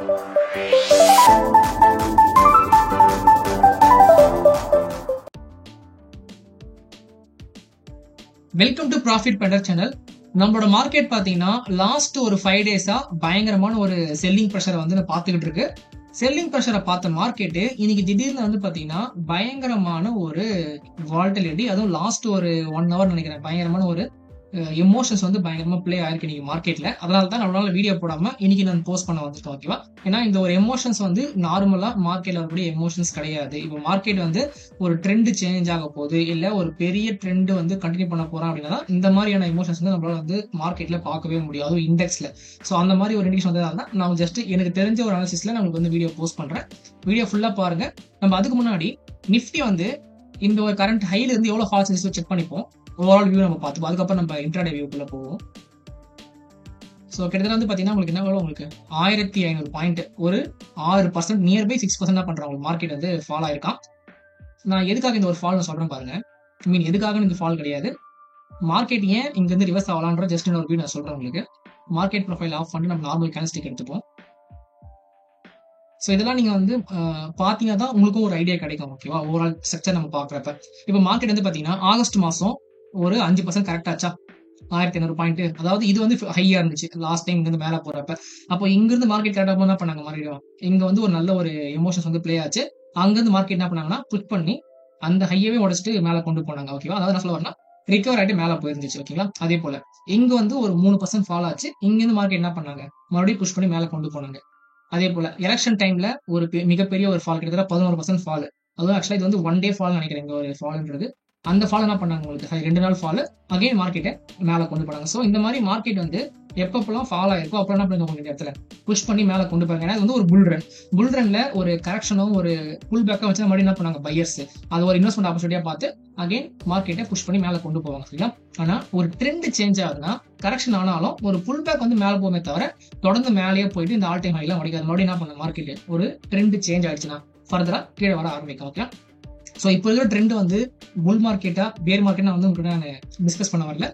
Welcome to profit bender channel. நம்மளோட market பாத்தீங்கன்னா last ஒரு 5 டேஸா பயங்கரமான ஒரு செல்லிங் ப்ரெஷரை வந்து பார்த்துக்கிட்டு இருக்கு. செல்லிங் ப்ரெஷரை பார்த்த மார்க்கெட் இன்னைக்கு திடீர்னு வந்து பாத்தீங்கன்னா பயங்கரமான ஒரு வால்டிலிட்டி, அதுவும் லாஸ்ட் ஒரு 1 hour நினைக்கிறேன், பயங்கரமான ஒரு எமோஷன்ஸ் வந்து பயங்கரமா பிளே ஆயிருக்கு இன்னைக்கு மார்க்கெட்ல. அதனால தான் நம்மளால வீடியோ போடாம இன்னைக்கு நான் போஸ்ட் பண்ண வந்துட்டேன். ஓகேவா? ஏன்னா இந்த ஒரு எமோஷன்ஸ் வந்து நார்மலா மார்க்கெட்ல வரக்கூடிய எமோஷன்ஸ் கிடையாது. இப்போ மார்க்கெட் வந்து ஒரு ட்ரெண்ட் சேஞ்ச் ஆக போகுது, இல்ல ஒரு பெரிய ட்ரெண்ட் வந்து கண்டினியூ பண்ண போறோம் அப்படின்னா இந்த மாதிரியான எமோஷன்ஸ் வந்து நம்மளால வந்து மார்க்கெட்ல பார்க்கவே முடியாது இண்டெக்ஸ்ல. ஸோ அந்த மாதிரி ஒரு இண்டிகேஷன் வந்ததால நான் ஜஸ்ட் எனக்கு தெரிஞ்ச ஒரு அனாலிசிஸ்ல நான் வந்து வீடியோ போஸ்ட் பண்றேன். வீடியோ ஃபுல்லா பாருங்க. நம்ம அதுக்கு முன்னாடி நிஃப்டி வந்து இந்த ஒரு கரண்ட் ஹைல இருந்து எவ்வளவு ஃபால்ஸ் இருந்துச்சு செக் பண்ணிப்போம். ஓவரால் வியூ நம்ம பார்த்துப்போம். அதுக்கப்புறம் நம்ம இன்ட்ராடே வியூக்குள்ள போவோம். ஸோ கிட்டத்தட்ட வந்து பாத்தீங்கன்னா உங்களுக்கு என்ன உங்களுக்கு 1500 பாயிண்ட், ஒரு 6%, நியர்பை 6% தான் பண்றாங்க மார்க்கெட் வந்து ஃபால் ஆயிருக்கான். நான் எதுக்காக இந்த ஒரு ஃபால் நான் சொல்றேன் பாருங்க. எதுக்காக இந்த ஃபால் கிடையாது, மார்க்கெட் ஏன் இங்க இருந்து ரிவர்ஸ் ஆகலான்ற ஜஸ்ட் ஒரு வியூ நான் சொல்றேன் உங்களுக்கு. மார்க்கெட் ப்ரொஃபைல் ஆஃப் பண்ணி நம்ம நார்மல் கேண்டில்ஸ்டிக் எடுத்துப்போம். ஸோ இதெல்லாம் நீங்க வந்து பாத்தீங்கன்னா தான் உங்களுக்கும் ஒரு ஐடியா கிடைக்கும். ஓகேவா? ஓவரால் ஸ்ட்ரக்சர் நம்ம பாக்குறப்ப இப்போ மார்க்கெட் வந்து பாத்தீங்கன்னா ஆகஸ்ட் மாசம் ஒரு 5% கரெக்ட் ஆச்சா, 1500 பாயிண்ட். அதாவது இது வந்து ஹையா இருந்துச்சு லாஸ்ட் டைம் இருந்து மேல போறப்ப. அப்போ இங்க இருந்து மார்க்கெட் கரெக்டா போனா பண்ணாங்க மறுபடியும் இங்க வந்து ஒரு நல்ல ஒரு எமோஷன்ஸ் வந்து பிளே ஆச்சு. அங்க இருந்து மார்க்கெட் என்ன பண்ணாங்கன்னா புஷ் பண்ணி அந்த ஹையவே உடைச்சிட்டு மேல கொண்டு போனாங்க. ஓகேவா? அதாவது நான் சொல்ல வரேன்னா ரிகவர் ஆயிட்டு மேல போயிருந்துச்சு. ஓகேங்களா? அதே போல இங்க வந்து ஒரு 3% ஃபால் ஆச்சு. இங்க இருந்து மார்க்கெட் என்ன பண்ணாங்க, மறுபடியும் புஷ் பண்ணி மேல கொண்டு போனாங்க. அதே போல எலெக்ஷன் டைம்ல ஒரு மிகப்பெரிய ஒரு ஃபால், கிட்டத்தட்ட 11% ஃபால். அதுவும் ஆக்சுவலா இது வந்து 1 டே ஃபால் நினைக்கிறேன். இங்க ஒரு ஃபால்ன்றது அந்த ஃபால் என்ன பண்ணாங்க உங்களுக்கு 2 நாள் ஃபால், அகைன் மார்க்கெட்டை மேல கொண்டு போனாங்க. சோ இந்த மாதிரி மார்க்கெட் வந்து எப்பப்பெல்லாம் ஃபால் ஆயிருக்கோ அப்புறம் என்ன பண்ணுங்க உங்களுக்கு இடத்துல புஷ் பண்ணி மேல கொண்டு போறாங்க. ஏன்னா இது வந்து ஒரு புல் ரன்ல ஒரு கரெக்ஷனும் ஒரு புல் பேக்கா வச்சு மறுபடியும் என்ன பண்ணாங்க பையர்ஸ் அது ஒரு இன்வெஸ்ட்மெண்ட் ஆப்பர்ச்சுனிட்டியா பார்த்து அகைன் மார்க்கெட்டை புஷ் பண்ணி மேல கொண்டு போவாங்க. சரிங்களா? ஆனா ஒரு ட்ரெண்ட் சேஞ்ச் ஆகுதுன்னா கரெக்ஷன் ஆனாலும் ஒரு புல் பேக் வந்து மேல போமே தவிர தொடர்ந்து மேலேயே போயிட்டு இந்த ஆல் டைம் ஹைலாம் உடைக்காது. மறுபடியும் என்ன பண்ண மார்க்கெட் ஒரு ட்ரெண்ட் சேஞ்ச் ஆயிடுச்சுன்னா ஃபர்தரா கீழே வர ஆரம்பிக்கும். ஓகே? ஸோ இப்போ இருக்கிற ட்ரெண்ட் வந்து புல் மார்க்கெட்டா பேர் மார்க்கெட் வந்து உங்களுக்கு நான் டிஸ்கஸ் பண்ண வரல.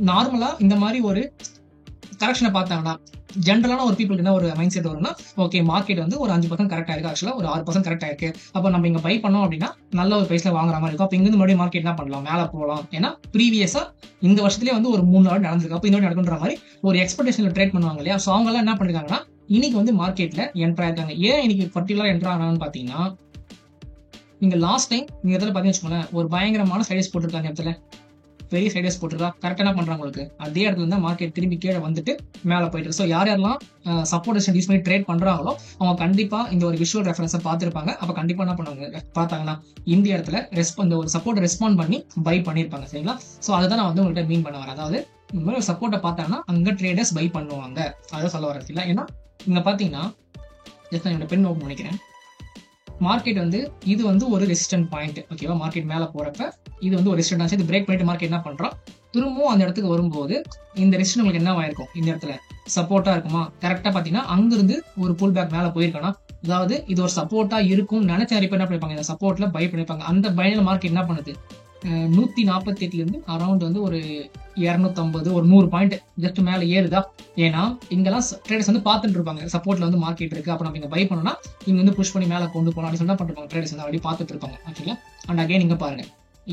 நார்மலா இந்த மாதிரி ஒரு கரெக்ஷனை பார்த்தாங்கன்னா ஜென்ரலான ஒரு பீப்புளுக்கு என்ன ஒரு மைண்ட் செட் வரும்னா, ஓகே மார்க்கெட் வந்து ஒரு 5% கரெக்ட் ஆயிருக்கு, ஆக்சுவலா ஒரு 6% கரெக்ட் ஆயிருக்கு, அப்போ நம்ம இங்க பை பண்ணோம் அப்படின்னா நல்ல ஒரு பிரைஸ்ல வாங்குற மாதிரி இருக்கும். அப்போ இங்கிருந்து மறுபடியும் மார்க்கெட் என்ன பண்ணலாம், மேல போகலாம். ஏன்னா ப்ரீவியஸா இந்த வருஷத்துலேயே வந்து ஒரு 3 நாள் நடந்திருக்கு. அப்போ இந்த நடக்குன்ற மாதிரி ஒரு எக்ஸ்பெக்டேஷன்ல ட்ரேட் பண்ணுவாங்க இல்லையா? ஸோ அவங்க எல்லாம் என்ன பண்ணிருக்காங்கன்னா இன்னைக்கு வந்து மார்க்கெட்ல என்ட்ரு ஆயிருக்காங்க. ஏன் இன்னைக்கு பர்டிகுலரா என்ட்ரு ஆனான்னு பாத்தீங்கன்னா, நீங்க லாஸ்ட் டைம் நீங்க இடத்துல பாத்தீங்கன்னு வச்சுக்கோங்களேன், ஒரு பயங்கரமான சைடஸ் போட்டிருக்காங்க. இடத்துல பெரிய சைடஸ் போட்டிருக்கா, கரெக்டா என்ன பண்றாங்க உங்களுக்கு அதே இடத்துல இருந்தா மார்க்கெட் திரும்பி கீழே வந்துட்டு மேல போயிட்டு. ஸோ யாரெல்லாம் சப்போர்ட் யூஸ் பண்ணி ட்ரேட் பண்றாங்களோ அவங்க கண்டிப்பா இந்த ஒரு விஷுவல் ரெஃபரன்ஸை பார்த்திருப்பாங்க. அப்ப கண்டிப்பா என்ன பண்ணுவாங்க பார்த்தாங்கன்னா இந்த இடத்துல இந்த ஒரு சப்போர்ட் ரெஸ்பாண்ட் பண்ணி பை பண்ணிருப்பாங்க. சரிங்களா? ஸோ அதுதான் நான் வந்து உங்கள்கிட்ட மீன் பண்ண வரேன். அதாவது இந்த மாதிரி ஒரு சப்போர்ட்டை பார்த்தாங்கன்னா அங்க ட்ரேடர்ஸ் பை பண்ணுவாங்க, அதை சொல்ல வரது இல்லை. ஏன்னா இங்க பாத்தீங்கன்னா ஜஸ்ட் என்னோட பென் ஓப்பன் பண்ணிக்கிறேன். மார்க்கெட் வந்து இது வந்து ஒரு ரெசிஸ்டன்ட் பாயிண்ட். ஓகேவா? மார்க்கெட் மேல போறப்ப இது வந்து ஒரு ரெசிஸ்டன்ட் ஆச்சு. இது பிரேக் பண்ணிட்டு மார்க்கெட் என்ன பண்றோம், திரும்பவும் அந்த இடத்துக்கு வரும்போது இந்த ரெசிஸ்டன்ட் உங்களுக்கு என்ன ஆயிருக்கும், இந்த இடத்துல சப்போர்ட்டா இருக்குமா, கரெக்டா பாத்தீங்கன்னா அங்கிருந்து ஒரு புல் பேக் மேல போயிருக்கானா, அதாவது இது ஒரு சப்போர்ட்டா இருக்கும் நினைச்ச நிறைய பேர் என்ன பண்ணிருப்பாங்க, இந்த சப்போர்ட்ல பை பண்ணிருப்பாங்க. அந்த பையில மார்க்கெட் என்ன பண்ணுது 148 இருந்து அரௌண்ட் வந்து ஒரு 250 ஒரு 100 பாயிண்ட் ஜஸ்ட் மேல ஏறுதா. ஏன்னா இங்கெல்லாம் ட்ரேடர்ஸ் வந்து பார்த்துட்டு இருப்பாங்க சப்போர்ட்ல வந்து மார்க்கெட் இருக்கு, அப்ப நம்ம இங்க பை பண்ணோம்னா இங்க வந்து புஷ் பண்ணி மேல கொண்டு போகலாம் அப்படின்னு சொல்லி பண்ணிருப்பாங்க. ட்ரேடர்ஸ் வந்து அப்படி பார்த்துட்டு இருப்பாங்க. ஓகேங்களா? அண்ட் அகைன் இங்க பாருங்க,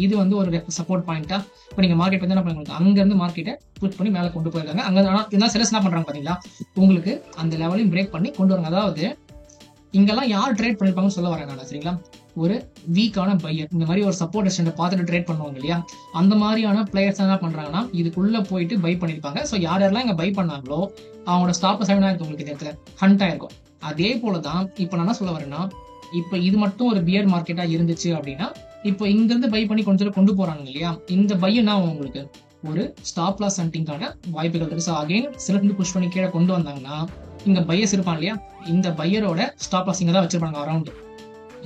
இது வந்து ஒரு சப்போர்ட் பாயிண்டா. இப்போ நீங்க மார்க்கெட் வந்து என்ன பண்ணுங்க அங்க இருந்து மார்க்கெட்டை புஷ் பண்ணி மேல கொண்டு போயிருக்காங்க. அங்க ஆனா செலஸ் என்ன பண்றாங்க பாத்தீங்களா, உங்களுக்கு அந்த லெவலையும் பிரேக் பண்ணி கொண்டு வராங்க. அதாவது இங்கெல்லாம் யார் ட்ரேட் பண்ணிருப்பாங்கன்னு சொல்ல வராங்க. சரிங்களா? ஒரு வீக்கான பையர் இந்த மாதிரி ஒரு சப்போர்ட் ரெசிஸ்டன்ட் பார்த்துட்டு ட்ரேட் பண்ணுவாங்க இல்லையா, அந்த மாதிரியான பிளேயர்ஸ் என்ன பண்றாங்கன்னா இதுக்குள்ள போயிட்டு பை பண்ணிருப்பாங்க. ஸோ யாரெல்லாம் இங்க பை பண்ணாங்களோ அவங்களோட ஸ்டாப் செவனா இருக்கும் உங்களுக்கு இந்த இடத்துல ஹண்ட் ஆயிருக்கும். அதே போலதான் இப்போ நான் என்ன சொல்ல வரேன்னா, இப்போ இது மட்டும் ஒரு பியர் மார்க்கெட்டா இருந்துச்சு அப்படின்னா இப்போ இங்க இருந்து பை பண்ணி கொஞ்சம் கொண்டு போறாங்க இல்லையா, இந்த பை என்ன உங்களுக்கு ஒரு ஸ்டாப் லாஸ் ஹண்டிங்கான வாய்ப்புகள் இருக்கு. ஸோ அகைன் சில புஷ் பண்ணி கீழே கொண்டு வந்தாங்கன்னா இங்க பையர்ஸ் இருப்பான் இல்லையா, இந்த பையரோட ஸ்டாப் லாஸ் இங்க தான் வச்சிருப்பாங்க அரௌண்ட்.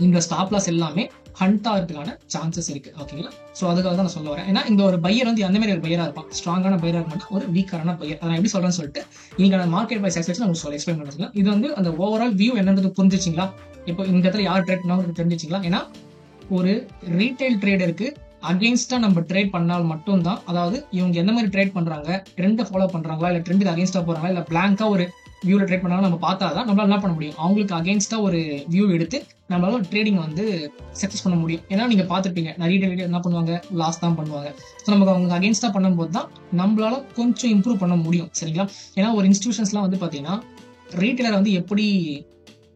இந்த ஸ்டாப் லாஸ் எல்லாமே ஹண்ட் ஆகிறதுக்கான சான்சஸ் இருக்கு. ஓகேங்களா? சோ அதுக்காக தான் நான் சொல்ல வரேன். ஏன்னா இந்த ஒரு பையர் வந்து அந்த மாதிரி ஒரு பையரா இருப்பான், ஸ்ட்ராங்கான பையரா இருக்க மாட்டான், ஒரு வீக்கான பையர். அதை எப்படி சொல்றேன்னு சொல்லிட்டு இன்னைக்கான மார்க்கெட் பை சைஸ் வச்சு நான் உங்களுக்கு எக்ஸ்பிளைன் பண்ணுறேன். இது வந்து அந்த ஓவரால் வியூ என்னன்றது புரிஞ்சிச்சிங்களா? இப்போ இந்த இடத்துல யார் ட்ரேட் பண்ணாலும் தெரிஞ்சிச்சிங்களா? ஏன்னா ஒரு ரீட்டைல் ட்ரேடருக்கு அகெயின்ஸ்டா நம்ம ட்ரேட் பண்ணால் மட்டும்தான், அதாவது இவங்க எந்த மாதிரி ட்ரேட் பண்றாங்க, ட்ரெண்ட் ஃபாலோ பண்றாங்களா, இல்ல ட்ரெண்ட் அகெயின்ஸ்டா போறாங்களா, இல்ல பிளாங்கா ஒரு வியூல ட்ரேட் பண்ணாலும் நம்ம பார்த்தா தான் நம்மளால என்ன பண்ண முடியும், அவங்களுக்கு அகேன்ஸ்டா ஒரு வியூ எடுத்து நம்மளால ட்ரேடிங் வந்து சக்சஸ் பண்ண முடியும். ஏன்னா நீங்க பார்த்துருப்பீங்க நிறைய ட்ரேடர் என்ன பண்ணுவாங்க, லாஸ் தான் பண்ணுவாங்க. ஸோ நமக்கு அவங்க அகேன்ஸ்டா பண்ணும்போது தான் நம்மளால கொஞ்சம் இம்ப்ரூவ் பண்ண முடியும். சரிங்களா? ஏன்னா ஒரு இன்ஸ்டிடியூஷன்ஸ்லாம் வந்து பார்த்தீங்கன்னா ரீட்டைலர் வந்து எப்படி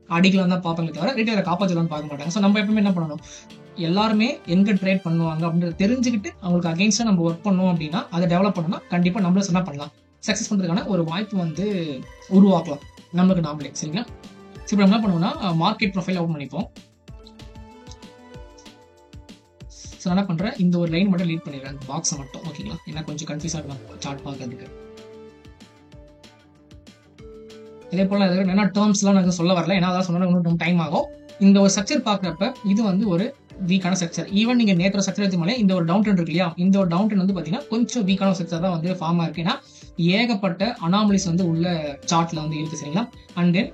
அடிக்கலாம் தான் பார்ப்பாங்க தவிர ரீட்டைலரை காப்பாற்றலாம்னு பார்க்க மாட்டாங்க. ஸோ நம்ம எப்பவுமே என்ன பண்ணணும், எல்லாருமே எங்க ட்ரேட் பண்ணுவாங்க அப்படின்றத தெரிஞ்சுக்கிட்டு அவங்களுக்கு அகேன்ஸ்டா நம்ம ஒர்க் பண்ணோம் அப்படின்னா, அதை டெவலப் பண்ணோம்னா கண்டிப்பா நம்மள என்ன பண்ணலாம், சக்சஸ் பண்றதுக்கான ஒரு வாய்ப்பு வந்து உருவாக்கலாம் நம்மளுக்கு நாமளே. சரிங்களா? இப்போ நம்ம என்ன பண்ணுவோம்னா மார்க்கெட் ப்ரொஃபைல் ஓப்பன் பண்ணிப்போம். ஸோ என்ன பண்றேன், இந்த ஒரு லைன் மட்டும் லீட் பண்ணிடுறேன், பாக்ஸை மட்டும். ஓகேங்களா? ஏன்னா கொஞ்சம் கன்ஃபியூஸ் ஆகும் சார்ட் பார்க்கறதுக்கு. இதே போல என்னன்னா டேர்ம்ஸ்லாம் நான் சொல்ல வரல, ஏன்னா அதான் சொன்னா இன்னும் டைம் ஆகும். இந்த ஒரு ஸ்ட்ரக்சர் பார்க்குறப்ப இது வந்து ஒரு வீக்கான ஸ்ட்ரக்சர். ஈவன் நீங்க நேற்று ஸ்ட்ரக்சர் எடுத்துமாலே இந்த ஒரு டவுன் ட்ரெண்ட் இருக்கு இல்லையா, இந்த ஒரு டவுன் ட்ரெண்ட் வந்து பாத்தீங்கன்னா கொஞ்சம் வீக்கான ஸ்ட்ரக்சர் தான் வந்து ஃபார்ம் ஆயிருக்கு. ஏன்னா ஏகப்பட்ட அனாமலிஸ் வந்து உள்ள சார்ட்ல வந்து இருக்கு. சரிங்களா? அண்ட் தென்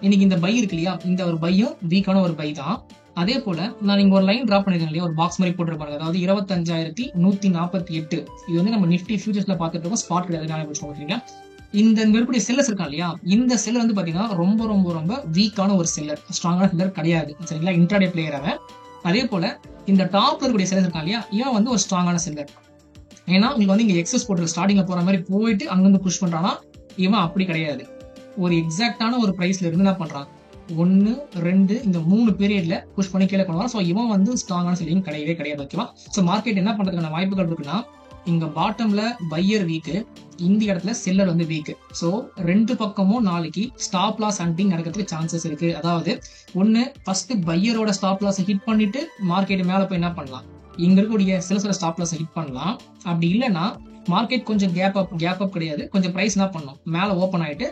இன்னைக்கு இந்த பை இருக்கு இல்லையா, இந்த ஒரு பையும் வீக்கான ஒரு பை தான். அதே போல நான் இங்க ஒரு லைன் டிராப் பண்ணிருக்கேன் இல்லையா, ஒரு பாக்ஸ் மாதிரி போட்டுருப்பாங்க, அதாவது 25,148. இது வந்து நம்ம நிஃப்டி ஃபியூச்சர்ஸ்ல பார்த்துட்டு இருக்கோம், ஸ்பாட் கிடையாது. இந்த இருக்கக்கூடிய செல்லர்ஸ் இருக்கா இல்லையா, இந்த செல்லர் வந்து பாத்தீங்கன்னா ரொம்ப ரொம்ப ரொம்ப வீக்கான ஒரு செல்லர், ஸ்ட்ராங்கான செல்லர் கிடையாது. சரிங்களா? இன்ட்ராடே பிளேயர் அவன். அதே போல இந்த டாப்ல இருக்கக்கூடிய செல்லர் இருக்கா இல்லையா, இவன் வந்து ஒரு ஸ்ட்ராங்கான செல்லர். ஏன்னா உங்களுக்கு வந்து இங்க எக்ஸஸ் போட்டு ஸ்டார்டிங்ல போற மாதிரி போயிட்டு அங்கிருந்து புஷ் பண்றானா, இவன் அப்படி கிடையாது. ஒரு எக்ஸாக்டான ஒரு பிரைஸ்ல இருந்து என்ன பண்றான், 1, 2 இந்த 3 பீரியட்ல புஷ் பண்ணி கீழே கொண்டு வரான். ஸோ இவன் வந்து ஸ்ட்ராங்கான செல்லிங் கிடையவே கிடையாது. ஓகேவா? ஸோ மார்க்கெட் என்ன பண்றதுக்கான வாய்ப்புகள் இருக்குன்னா, இங்க பாட்டம்ல பையர் வீக்கு, இந்த இடத்துல செல்லர் வந்து வீக்கு. ஸோ ரெண்டு பக்கமும் நாளைக்கு ஸ்டாப் லாஸ் ஹண்டிங் நடக்கிறதுக்கு சான்சஸ் இருக்கு. அதாவது ஒன்னு ஃபர்ஸ்ட் பையரோட ஸ்டாப் லாஸ் ஹிட் பண்ணிட்டு மார்க்கெட் மேல போய் என்ன பண்ணலாம், இங்க இருக்கக்கூடிய சில ஸ்டாப் லாஸ் ஹிட் பண்ணலாம். அப்படி இல்லைன்னா மார்க்கெட் கொஞ்சம் கேப் அப் கிடையாது, கொஞ்சம் பிரைஸ் என்ன பண்ணும், மேல ஓப்பன் ஆயிட்டு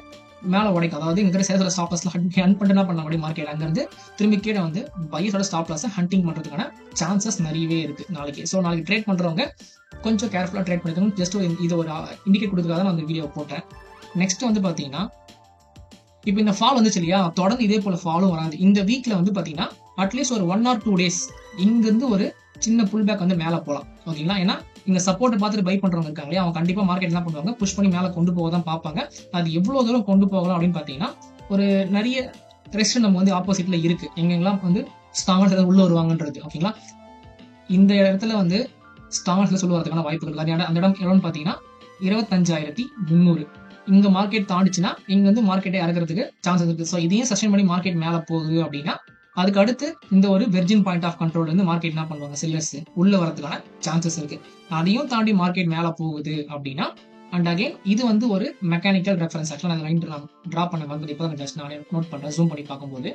மேல உடைக்கும். அதாவது இங்க சில ஸ்டாப் லாஸ் ஹண்ட் பண்ணிட்டு என்ன பண்ண முடியும், மார்க்கெட் அங்கிருந்து திரும்பி கீழே வந்து பையரோட ஸ்டாப் லாஸ் ஹண்டிங் பண்றதுக்கான சான்சஸ் நிறையவே இருக்கு நாளைக்கு. ஸோ நாளைக்கு ட்ரேட் பண்றவங்க கொஞ்சம் கேர்ஃபுல்லா ட்ரேட் பண்ணிக்கணும். ஜஸ்ட் இது ஒரு இண்டிகேட் கொடுத்துக்காக நான் அந்த வீடியோ போட்டேன். நெக்ஸ்ட் வந்து பாத்தீங்கன்னா இப்போ இந்த ஃபால் வந்துச்சு இல்லையா, தொடர்ந்து இதே போல ஃபாலும் வராது. இந்த வீக்ல வந்து பாத்தீங்கன்னா அட்லீஸ்ட் ஒரு 1 or 2 days இங்கிருந்து ஒரு சின்ன புல் பேக் வந்து மேல போகலாம். ஓகேங்களா? ஏன்னா இங்க சப்போர்ட் பார்த்துட்டு பை பண்றவங்க இருக்காங்க, அவங்க கண்டிப்பா மார்க்கெட் என்ன பண்ணுவாங்க, புஷ் பண்ணி மேல கொண்டு போக தான் பார்ப்பாங்க. அது எவ்வளவு தூரம் கொண்டு போகலாம் அப்படின்னு பாத்தீங்கன்னா, ஒரு நிறைய ரெஸ்ட் நம்ம வந்து ஆப்போசிட்ல இருக்கு, எங்கெல்லாம் வந்து ஸ்ட்ராங்கா உள்ள வருவாங்கன்றது. ஓகேங்களா? இந்த இடத்துல வந்து ஸ்ட்ராங்கா சொல்ல வரதுக்கான வாய்ப்புகள் அந்த இடம் எவ்வளோன்னு பாத்தீங்கன்னா 25,300. இங்க மார்க்கெட் தாண்டிச்சுன்னா இங்க வந்து மார்க்கெட்டை இறக்குறதுக்கு சான்சஸ் இருக்கு. ஸோ இதையும் சஸ்டெயின் பண்ணி மார்க்கெட் மேல போகுது அப்படின்னா அதுக்கு அடுத்து இந்த ஒரு வெர்ஜின் பாயிண்ட் ஆஃப் கண்ட்ரோல் வந்து மார்க்கெட் என்ன பண்ணுவாங்க, செல்லர்ஸ் உள்ள வரதுக்கான சான்சஸ் இருக்கு. அதையும் தாண்டி மார்க்கெட் மேல போகுது அப்படின்னா, அண்ட் அகைன் இது வந்து ஒரு மெக்கானிக்கல் ரெஃபரன்ஸ். ஆக்சுவலா நான் லைன் டிராப் பண்ண வந்து இப்போ ஜஸ்ட் நானே நோட் பண்றேன், ஜூம் பண்ணி பார்க்கும்போது.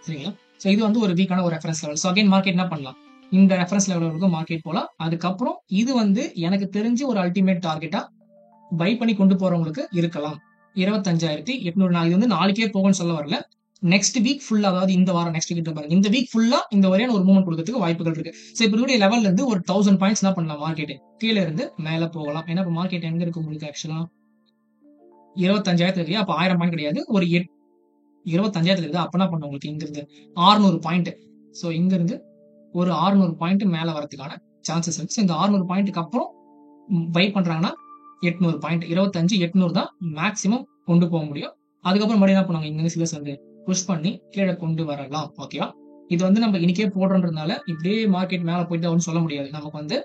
சரிங்களா? ஸோ இது வந்து ஒரு வீக்கான ஒரு reference level. So again market என்ன பண்ணலாம், இந்த ரெஃபரன்ஸ் லெவல் வரைக்கும் மார்க்கெட் போலாம். அதுக்கப்புறம் இது வந்து எனக்கு தெரிஞ்சு ஒரு அல்டிமேட் டார்கெட்டா பை பண்ணி கொண்டு போறவங்களுக்கு இருக்கலாம் 25,800. நான் இது வந்து நாளைக்கே போகும்னு சொல்ல வரல, நெக்ஸ்ட் வீக் ஃபுல்லா, அதாவது இந்த வாரம் நெக்ஸ்ட் வீக் பாருங்க, இந்த வீக் ஃபுல்லா இந்த வரையான ஒரு மூவ்மெண்ட் கொடுக்கறதுக்கு வாய்ப்புகள் இருக்கு. ஸோ இப்போ இருக்கக்கூடிய லெவல்ல இருந்து ஒரு 1000 பாயிண்ட்ஸ் என்ன பண்ணலாம், மார்க்கெட் கீழே இருந்து மேல போகலாம். ஏன்னா இப்போ மார்க்கெட் எங்க இருக்கு உங்களுக்கு, ஆக்சுவலா 25,000 இருக்கு, அப்ப 1000 பாயிண்ட் கிடையாது, ஒரு 25,000 இருக்கு. அப்ப என்ன பண்ண உங்களுக்கு இங்க இருந்து 600 பாயிண்ட். ஸோ இங்க இருந்து ஒரு 600 பாயிண்ட் மேல வரதுக்கான சான்சஸ் இருக்கு. ஸோ இந்த 600 பாயிண்ட்டுக்கு அப்புறம் பை பண்றாங்கன்னா 800 பாயிண்ட், 25,800 தான் மேக்ஸிமம் கொண்டு போக முடியும். அதுக்கப்புறம் மறுபடியும் என்ன பண்ணுவாங்க, இங்க சிலர்ஸ் வந்து புஷ் பண்ணி கீழே கொண்டு வரலாம். ஓகேவா? இது வந்து நம்ம இன்னைக்கே போடுறதுனால இப்படியே மார்க்கெட் மேல போயிட்டு சொல்ல முடியாது. நமக்கு வந்து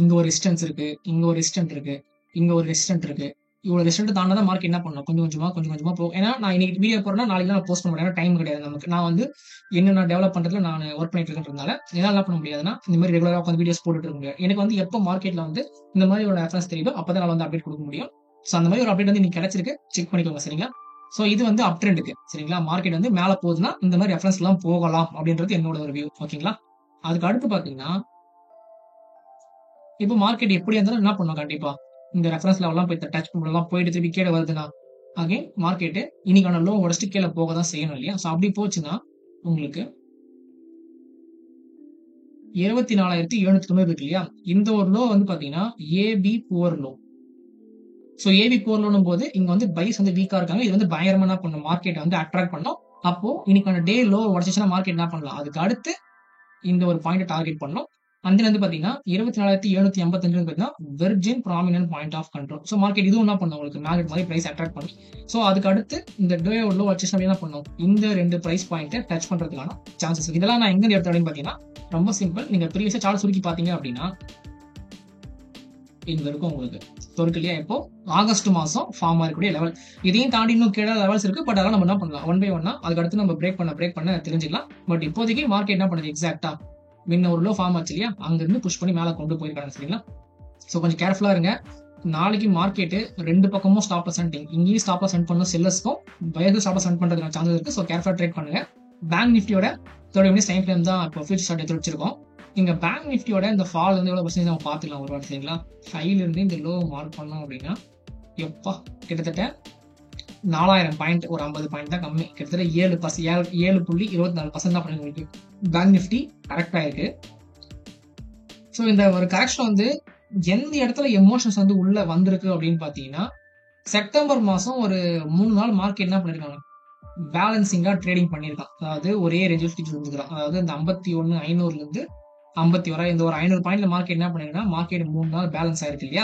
இங்க ஒரு ரெசிஸ்டன்ஸ் இருக்கு, இங்க ஒரு ரெசிஸ்டன்ட் இருக்கு, இங்க ஒரு ரெசிஸ்டன்ட் இருக்கு. இவ்வளவு ரெசிஸ்டன்ட் தாண்டா மார்க்கெட் என்ன பண்ணணும், கொஞ்சம் கொஞ்சமா போகும். ஏன்னா நான் இன்னைக்கு வீடியோ போறேன்னா நாளைக்கு நான் போஸ்ட் பண்ண முடியாது, டைம் கிடையாது நமக்கு. நான் வந்து என்ன டெவலப் பண்றதுல நான் ஒர்க் பண்ணிட்டு இருக்கேன்றதுனால என்னால என்ன பண்ண முடியாதுன்னா இந்த மாதிரி ரெகுலரா உட்காந்து வீடியோஸ் போட்டுட்டு இருக்க முடியாது. எனக்கு வந்து எப்போ மார்க்கெட்ல வந்து இந்த மாதிரி ஒரு ரெஃபரன்ஸ் தெரியுதோ அப்பதான் நான் வந்து அப்டேட் கொடுக்க முடியும். ஸோ அந்த மாதிரி ஒரு அப்டேட் வந்து இன்னைக்கு கிடைச்சிருக்கு, செக் பண்ணிக்கோங்க. சரிங்களா? ஸோ இது வந்து அப் ட்ரெண்டுக்கு. சரிங்களா? மார்க்கெட் வந்து மேல போகுதுன்னா இந்த மாதிரி ரெஃபரன்ஸ் எல்லாம் போகலாம் அப்படின்றது என்னோட ஒரு வியூ. ஓகேங்களா? அதுக்கு அடுத்து பாத்தீங்கன்னா இப்போ மார்க்கெட் எப்படி இருந்தாலும் என்ன பண்ணும், கண்டிப்பா இந்த ரெஃபரன்ஸ் லெவல்லாம் போய் டச் பண்ணலாம், போயிட்டு திருப்பி கீழே வருதுன்னா அகைன் மார்க்கெட் இன்னைக்கான லோ உடச்சிட்டு கீழே போக தான் செய்யணும் இல்லையா? ஸோ அப்படி போச்சுன்னா உங்களுக்கு 24,790 இருக்கு இல்லையா, இந்த ஒரு லோ வந்து பாத்தீங்கன்னா AB poor low. So AB poor லோனும் போது இங்க வந்து பைஸ் வந்து வீக்கா இருக்காங்க, இது வந்து பயங்கரமா என்ன பண்ணும், மார்க்கெட் வந்து அட்ராக்ட் பண்ணும். அப்போ இன்னைக்கான டே லோ உடச்சிச்சுன்னா மார்க்கெட் என்ன பண்ணலாம், அதுக்கு அடுத்து இந்த ஒரு பாயிண்ட் டார்கெட் பண்ணணும். அந்த வந்து பாத்தீங்கன்னா 24,785 பாத்தீங்கன்னா virgin prominent point of control. So market இதுவும் என்ன பண்ணும், உங்களுக்கு மேக்னெட் மாதிரி பிரைஸ் அட்ராக்ட் பண்ணி, ஸோ அதுக்கு அடுத்து இந்த டே லோ வச்சு என்ன பண்ணும், இந்த 2 பிரைஸ் பாயிண்ட்டை டச் பண்றதுக்கான சான்சஸ். இதெல்லாம் நான் எங்க எடுத்து அப்படின்னு பாத்தீங்கன்னா ரொம்ப சிம்பிள். நீங்க ப்ரீவியஸா சார்ட் சுருக்கி பாத்தீங்க அப்படின்னா இங்க இருக்கும் உங்களுக்கு இருக்கு இல்லையா, இப்போ ஆகஸ்ட் மாசம் ஃபார்ம் ஆகக்கூடிய லெவல். இதையும் தாண்டி இன்னும் கீழே லெவல்ஸ் இருக்கு. பட் அதெல்லாம் நம்ம என்ன பண்ணலாம், ஒன் பை ஒன்னா அதுக்கு அடுத்து நம்ம பிரேக் பண்ண தெரிஞ்சுக்கலாம். பட் இப்போதைக்கு மார்க்கெட் என்ன பண்ணுது, எக்ஸாக்டா முன்ன ஒரு லோ ஃபார்ம் ஆச்சு இல்லையா, அங்க இருந்து புஷ் பண்ணி மேல கொண்டு போயிருக்காங்க. சரிங்களா? ஸோ கொஞ்சம் கேர்ஃபுல்லா இருங்க. நாளைக்கு மார்க்கெட் 2 பக்கமும் ஸ்டாப் லாஸ் சென்டிங், இங்கேயும் ஸ்டாப் லாஸ் சென்ட் பண்ணணும், செல்லர்ஸ்க்கும் பயர்ஸும் ஸ்டாப் லாஸ் சென்ட் பண்றதுக்கான சான்சஸ் இருக்கு. ஸோ கேர்ஃபுல்லா ட்ரேட் பண்ணுங்க. பேங்க் நிஃப்டியோட 30 மினிட்ஸ் டைம் ஃப்ரேம் தான் இப்போ ஃபியூச்சர் சார்ட் எடுத்து வச்சிருக்கோம். இங்க பேங்க் நிஃப்டியோட இந்த ஃபால் வந்து எவ்வளவு பர்சன்டேஜ் நம்ம பாத்துக்கலாம் ஒரு வாட்டி. சரிங்களா? ஹைல இருந்து இந்த லோ மார்க் பண்ணோம் அப்படின்னா எப்பா கிட்டத்தட்ட 4000 பாயிண்ட், ஒரு 50 பாயிண்ட் தான் கம்மி. கிட்டத்தட்ட 7.24% தான் பண்ணிருக்கு பேங்க் நிஃப்டி கரெக்டா இருக்கு. ஸோ இந்த ஒரு கரெக்ஷன் வந்து எந்த இடத்துல எமோஷன்ஸ் வந்து உள்ள வந்திருக்கு அப்படின்னு பாத்தீங்கன்னா, செப்டம்பர் மாசம் ஒரு 3 நாள் மார்க்கெட் என்ன பண்ணிருக்காங்க, பேலன்சிங்கா ட்ரேடிங் பண்ணிருக்கான். அதாவது ஒரே ரேஞ்ச் சுத்திட்டு இருந்துக்கிறான். அதாவது இந்த 51,500 இருந்து 51 இந்த ஒரு 500 பாயிண்ட்ல மார்க்கெட் என்ன பண்ணிருக்கா, மார்க்கெட் 3 நாள் பேலன்ஸ் ஆயிருக்கு இல்லையா.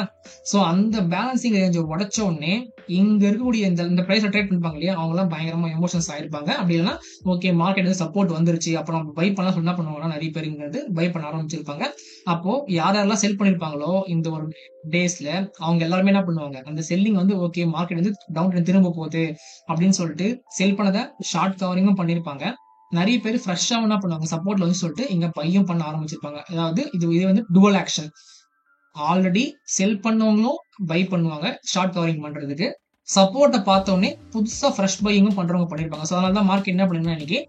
சோ அந்த பேலன்சிங் ரேஞ்ச் உடைச்ச உடனே இங்க இருக்கக்கூடிய இந்த பிரைஸ்ல ட்ரேட் பண்ணிப்பாங்க இல்லையா, அவங்க எல்லாம் பயங்கரமா எமோஷன்ஸ் ஆயிருப்பாங்க. அப்படி இல்லைன்னா ஓகே மார்க்கெட் வந்து சப்போர்ட் வந்துருச்சு, அப்புறம் நம்ம பை பண்ணலாம் என்ன பண்ணுவாங்கன்னா, நிறைய பேருங்கிறது பை பண்ண ஆரம்பிச்சிருப்பாங்க. அப்போ யாரெல்லாம் செல் பண்ணிருப்பாங்களோ இந்த ஒரு டேஸ்ல அவங்க எல்லாருமே என்ன பண்ணுவாங்க, அந்த செல்லிங் வந்து ஓகே மார்க்கெட் வந்து டவுன் திரும்ப போகுது அப்படின்னு சொல்லிட்டு செல் பண்ணதை ஷார்ட் கவரிங்கும் பண்ணிருப்பாங்க. நிறைய பேர் ஃப்ரெஷ்ஷா என்ன பண்ணுவாங்க, சப்போர்ட்ல வந்து சொல்லிட்டு இங்க பையும் பண்ண ஆரம்பிச்சிருப்பாங்க. அதாவது இது வந்து டுவல் ஆக்ஷன். ஆல்ரெடி செல் பண்ணவங்களும் பை பண்ணுவாங்க ஷார்ட் கவரிங் பண்றதுக்கு, சப்போர்ட்டை பார்த்தோன்னே புதுசா ஃப்ரெஷ் பையிங்கும் பண்றவங்க பண்ணிருப்பாங்க. ஸோ அதனால தான் மார்க்கெட் என்ன பண்ணுங்கன்னா இன்னைக்கு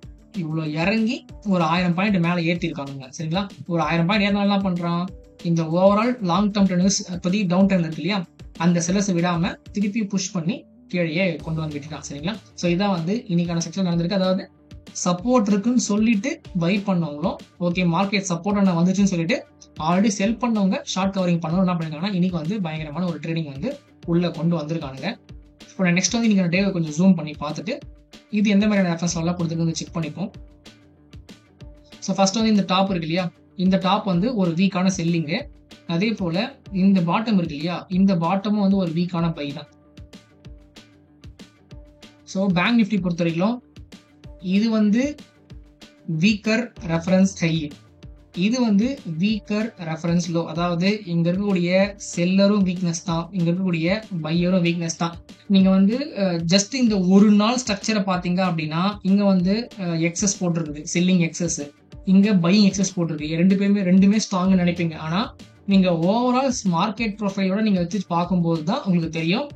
இவ்வளவு இறங்கி ஒரு 1000 பாயிண்ட் மேல ஏத்தி இருக்காங்க. சரிங்களா? ஒரு 1000 பாயிண்ட் ஏறினாலும் என்ன பண்றான், இந்த ஓவரால் லாங் டேர்ம் ட்ரெண்ட் இப்போதைக்கு டவுன் ட்ரெண்ட் இருக்கு இல்லையா, அந்த செல்லர்ஸை விடாம திருப்பி புஷ் பண்ணி கீழே கொண்டு வந்து விட்டுட்டான். சரிங்களா? ஸோ இதான் வந்து இன்னைக்கான செக்ஷன் நடந்திருக்கு. அதாவது சப்போர்ட் இருக்குன்னு சொல்லிட்டு பை பண்ணவங்களும் ஓகே மார்க்கெட் சப்போர்ட் என்ன வந்துச்சுன்னு சொல்லிட்டு ஆல்ரெடி செல் பண்ணவங்க ஷார்ட் கவரிங் பண்ணணும் என்ன பண்ணிருக்காங்கன்னா இன்னைக்கு வந்து பயங்கரமான ஒரு ட்ரேடிங் வந்து உள்ள கொண்டு வந்திருக்கானுங்க. இப்போ நெக்ஸ்ட் வந்து இன்னைக்கு டேவை கொஞ்சம் ஜூம் பண்ணி பார்த்துட்டு இது எந்த மாதிரியான ரெஃபரன்ஸ் எல்லாம் கொடுத்துருக்கு செக் பண்ணிப்போம். ஸோ ஃபர்ஸ்ட் வந்து இந்த டாப் இருக்கு இல்லையா, இந்த டாப் வந்து ஒரு வீக்கான செல்லிங்கு. அதே போல இந்த பாட்டம் இருக்கு இல்லையா, இந்த பாட்டமும் வந்து ஒரு வீக்கான பை தான். ஸோ பேங்க் நிஃப்டி பொறுத்த வரைக்கும் இது வந்து வீக்கர் ரெஃபரன்ஸ் ஹை, இது வந்து வீக்கர் ரெஃபரன்ஸ் லோ. அதாவது இங்க இருக்கக்கூடிய செல்லரும் வீக்னஸ் தான், இங்க இருக்கக்கூடிய பையரும் வீக்னஸ் தான். நீங்க வந்து ஜஸ்ட் இந்த ஒரு நாள் ஸ்ட்ரக்சரை பாத்தீங்க அப்படின்னா இங்க வந்து எக்ஸஸ் போட்டிருக்குது, செல்லிங் எக்ஸஸ், இங்க பையிங் எக்ஸஸ் போட்டிருக்கு. ரெண்டுமே ஸ்ட்ராங் நினைப்பீங்க. ஆனா நீங்க ஓவரால் மார்க்கெட் ப்ரொஃபைலோட நீங்க வச்சு பார்க்கும்போது தான் உங்களுக்கு தெரியும்,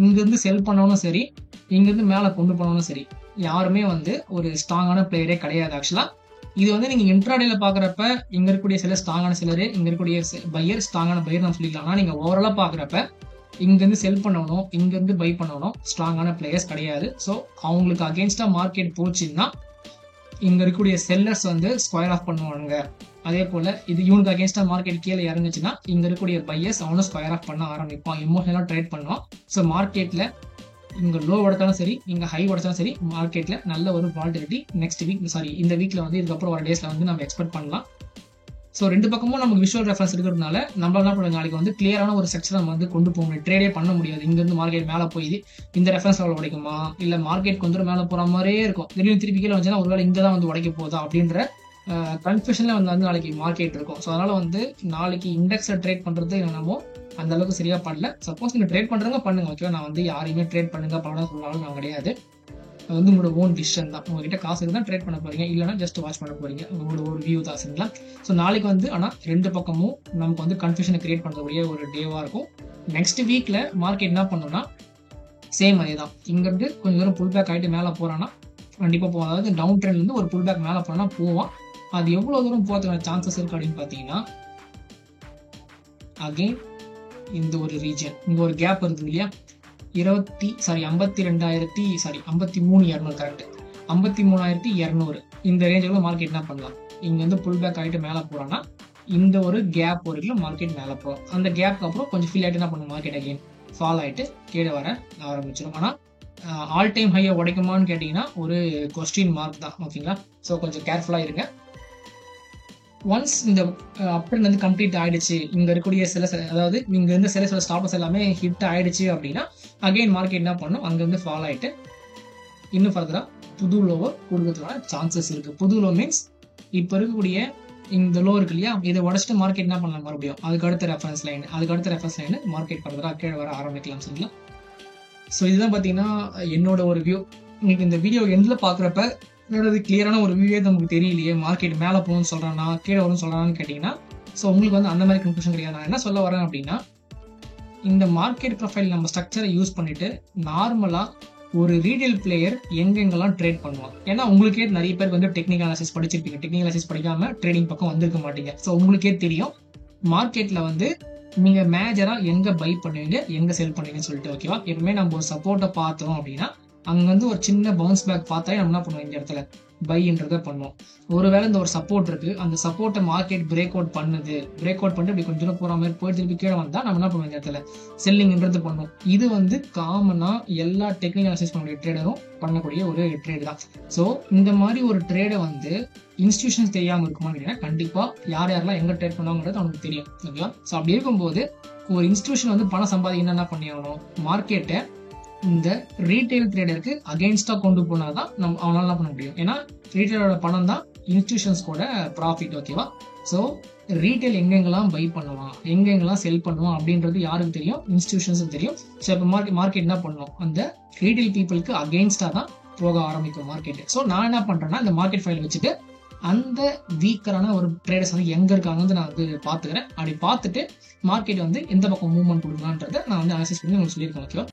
இங்க இருந்து செல் பண்ணவனும் சரி, இங்க இருந்து மேல கொண்டு போனவனும் சரி, யாருமே வந்து ஒரு ஸ்ட்ராங்கான பிளேயரே கிடையாது. ஆக்சுவலா இது வந்து நீங்க இன்ட்ராடேல பாக்குறப்ப இங்க இருக்கக்கூடிய சில ஸ்ட்ராங்கான சிலரு, இங்க இருக்கக்கூடிய பையர் ஸ்ட்ராங்கான பையர் நம்ம சொல்லிக்கலாம். ஆனா நீங்க ஓவராலா பாக்குறப்ப இங்க இருந்து செல் பண்ணவனும் இங்க இருந்து பை பண்ணவனும் ஸ்ட்ராங்கான பிளேயர்ஸ் கிடையாது. ஸோ அவங்களுக்கு அகேன்ஸ்டா மார்க்கெட் போச்சுன்னா இங்க இருக்கக்கூடிய செல்லர்ஸ் வந்து ஸ்கொயர் ஆஃப் பண்ணுவானுங்க. அதே போல இது இவனுக்கு அகேன்ஸ்டா மார்க்கெட் கீழே இறங்குச்சுன்னா இங்க இருக்கக்கூடிய பையர்ஸ் அவனும் ஸ்கொயர் ஆஃப் பண்ண ஆரம்பிப்பான், எமோஷனலா ட்ரேட் பண்ணுவான். ஸோ மார்க்கெட்ல இங்க லோ உடைச்சாலும் சரி, இங்க ஹை உடைச்சாலும் சரி, மார்க்கெட்ல நல்ல ஒரு வாலட்டிலிட்டி நெக்ஸ்ட் வீக் இந்த வீக்ல வந்து இதுக்கப்புறம் ஒரு டேஸ்ல வந்து நம்ம எக்ஸ்பெக்ட் பண்ணலாம். ஸோ ரெண்டு பக்கமும் நமக்கு விஷுவல் ரெஃபரன்ஸ் இருக்கிறதுனால நம்மளால என்ன பண்ண நாளைக்கு வந்து கிளியரான ஒரு செக்ஷன் நம்ம வந்து கொண்டு போக முடியும். ட்ரேடே பண்ண முடியாது. இங்க இருந்து மார்க்கெட் மேல போய் இந்த ரெஃபரன்ஸ் லெவல் உடைக்குமா, இல்ல மார்க்கெட் கொஞ்சம் மேல போற மாதிரியே இருக்கும், திடீர்னு திருப்பி கீழே வந்துச்சுன்னா ஒருவேளை இங்க தான் வந்து உடைக்க போதா அப்படின்ற கன்ஃபியூஷன்ல வந்து நாளைக்கு மார்க்கெட் இருக்கும். ஸோ அதனால வந்து நாளைக்கு இண்டெக்ஸை ட்ரேட் பண்றது நம்ம அந்த அளவுக்கு சரியா பண்ணல. சப்போஸ் நீங்க ட்ரேட் பண்றவங்க பண்ணுங்க, ஓகேவா? நான் வந்து யாரையுமே ட்ரேட் பண்ணுங்க பண்ண சொன்னாலும் நான் கிடையாது. அது வந்து உங்களோட ஓன் டிசிஷன் தான். உங்ககிட்ட காசு இருந்தா ட்ரேட் பண்ண போறீங்க, இல்லைன்னா ஜஸ்ட் வாட்ச் பண்ண போறீங்க, உங்களோட ஒரு வியூ தான். சரிங்களா? ஸோ நாளைக்கு வந்து ஆனா ரெண்டு பக்கமும் நமக்கு வந்து கன்ஃபியூஷனை கிரியேட் பண்ணக்கூடிய ஒரு டேவா இருக்கும். நெக்ஸ்ட் வீக்ல மார்க்கெட் என்ன பண்ணணும்னா சேம் அதே தான். இங்க இருந்து கொஞ்சம் தூரம் புல் பேக் ஆகிட்டு மேலே போறான்னா கண்டிப்பா போவான். அதாவது டவுன் ட்ரெண்ட்ல இருந்து ஒரு புல் பேக் மேலே போனா போவான். அது எவ்வளவு தூரம் போறதுக்கான சான்சஸ் இருக்கு அப்படின்னு பாத்தீங்கன்னா அகெயின் இந்த ஒரு ரீஜன் இங்க ஒரு கேப் இருக்குது இல்லையா, 53,200 கரெக்ட், 53,200 இந்த ரேஞ்சுக்குள்ள மார்க்கெட் என்ன பண்ணலாம், இங்க வந்து புல் பேக் ஆகிட்டு மேலே போறான்னா இந்த ஒரு கேப் வரைக்கும் மார்க்கெட் மேலே போகும். அந்த கேப்க்கு அப்புறம் கொஞ்சம் ஃபீல் ஆகிட்டு என்ன பண்ணும், மார்க்கெட் அகெயின் ஃபால் ஆகிட்டு கீழே வர ஆரம்பிச்சிடும். ஆனால் ஆல் டைம் ஹையை உடைக்குமான்னு கேட்டிங்கன்னா ஒரு கொஸ்டின் மார்க் தான். ஓகேங்களா? ஸோ கொஞ்சம் கேர்ஃபுல்லாக இருங்க. ஒன்ஸ் இந்த அப்ட்ரெண்ட் வந்து கம்ப்ளீட் ஆயிடுச்சு, இங்க இருக்கக்கூடிய அதாவது இங்க இருந்த சில ஸ்டாப்ஸ் எல்லாமே ஹிட் ஆயிடுச்சு அப்படின்னா அகைன் மார்க்கெட் என்ன பண்ணும், அங்கிருந்து ஃபால் ஆயிட்டு இன்னும் ஃபர்தரா புது லோவை கொடுக்கறதுக்கான சான்சஸ் இருக்கு. புது லோ மீன்ஸ் இப்ப இருக்கக்கூடிய இந்த லோ இருக்கு இல்லையா, இதை உடச்சிட்டு மார்க்கெட் என்ன பண்ணலாம், மறுபடியும் அதுக்கு அடுத்த ரெஃபரன்ஸ் லைன் மார்க்கெட் ஃபர்தரா கீழே வர ஆரம்பிக்கலாம். சரிங்களா? ஸோ இதுதான் பார்த்தீங்கன்னா என்னோட ஒரு வியூ. உங்களுக்கு இந்த வீடியோ எண்டில் பார்க்குறப்ப என்னோட கிளியரான ஒரு வியூவே நமக்கு தெரியலையே, மார்க்கெட் மேலே போகணும்னு சொல்கிறானா கீழே வரும்னு சொல்கிறான்னு கேட்டிங்கன்னா, ஸோ உங்களுக்கு வந்து அந்த மாதிரி கன்க்ளூஷன் கிடையாது. நான் என்ன சொல்ல வரேன் அப்படின்னா, இந்த மார்க்கெட் ப்ரொஃபைல் நம்ம ஸ்ட்ரக்சரை யூஸ் பண்ணிட்டு நார்மலாக ஒரு ரீட்டைல் பிளேயர் எங்கெங்கெல்லாம் ட்ரேட் பண்ணுவாங்க. ஏன்னா உங்களுக்கே நிறைய பேருக்கு வந்து டெக்னிக்கல் அனாலிசிஸ் படிச்சிருப்பீங்க, டெக்னிக்கல் அனாலிசிஸ் படிக்காம ட்ரேடிங் பக்கம் வந்திருக்க மாட்டீங்க. ஸோ உங்களுக்கே தெரியும் மார்க்கெட்ல வந்து நீங்க மேஜரா எங்க பை பண்ணுவீங்க, எங்க செல் பண்ணுவீங்கன்னு சொல்லிட்டு. ஓகேவா? எப்பவுமே நம்ம ஒரு சப்போர்ட்டை பார்த்தோம் அப்படின்னா அங்க வந்து ஒரு சின்ன பவுன்ஸ் பேக் பார்த்தாலே நம்ம என்ன பண்ணுவோம், இந்த இடத்துல பைன்றதை பண்ணுவோம். ஒருவேளை இந்த ஒரு சப்போர்ட் இருக்கு, அந்த சப்போர்ட்டை மார்க்கெட் பிரேக் அவுட் பண்ணிட்டு இப்படி கொஞ்சம் தூரம் போற மாதிரி போயிட்டு திருப்பி கீழே வந்தா நம்ம என்ன பண்ணுவோம், இந்த இடத்துல செல்லிங்ன்றது பண்ணுவோம். இது வந்து காமனா எல்லா டெக்னிக்கல் அனாலிசிஸ் பண்ணக்கூடிய ட்ரேடரும் பண்ணக்கூடிய ஒரு ட்ரேட் தான். ஸோ இந்த மாதிரி ஒரு ட்ரேடை வந்து இன்ஸ்டிடியூஷன்ஸ் தெரியாம இருக்குமா அப்படின்னா கண்டிப்பா யாரெல்லாம் எங்க ட்ரேட் பண்ணுவாங்கிறது அவனுக்கு தெரியும். ஓகேவா? ஸோ அப்படி இருக்கும்போது ஒரு இன்ஸ்டிடியூஷன் வந்து பணம் சம்பாதிக்கணும் என்ன பண்ணி ஆகணும், மார்க்கெட்டை இந்த ரீட்டைல் ட்ரேடருக்கு அகெயின்ஸ்டா கொண்டு போனாதான் அவனால என்ன பண்ண முடியும். ஏன்னா ரீட்டைலோட பணம் தான் இன்ஸ்டிடியூஷன்ஸ் கூட ப்ராஃபிட். ஓகேவா? ஸோ ரீட்டைல் எங்கெங்கெல்லாம் பை பண்ணுவான், எங்கெங்கெல்லாம் செல் பண்ணுவான் அப்படின்றது யாருக்கு தெரியும், இன்ஸ்டிடியூஷன்ஸுக்கு தெரியும். ஸோ இப்போ மார்க்கெட் என்ன பண்ணும், அந்த ரீட்டைல் பீப்புளுக்கு அகெயின்ஸ்டா தான் போக ஆரம்பிக்கும் மார்க்கெட். ஸோ நான் என்ன பண்றேன்னா இந்த மார்க்கெட் ஃபைல் வச்சுட்டு அந்த வீக்கரான ஒரு ட்ரேடர்ஸ் வந்து எங்க இருக்காங்கன்னு நான் வந்து பாத்துக்கிறேன். அப்படி பார்த்துட்டு மார்க்கெட் வந்து எந்த பக்கம் மூவ்மெண்ட் கொடுக்கலான்றதை நான் வந்து அனாலிசிஸ் பண்ணி உங்களுக்கு சொல்லியிருக்கேன். ஓகேவா?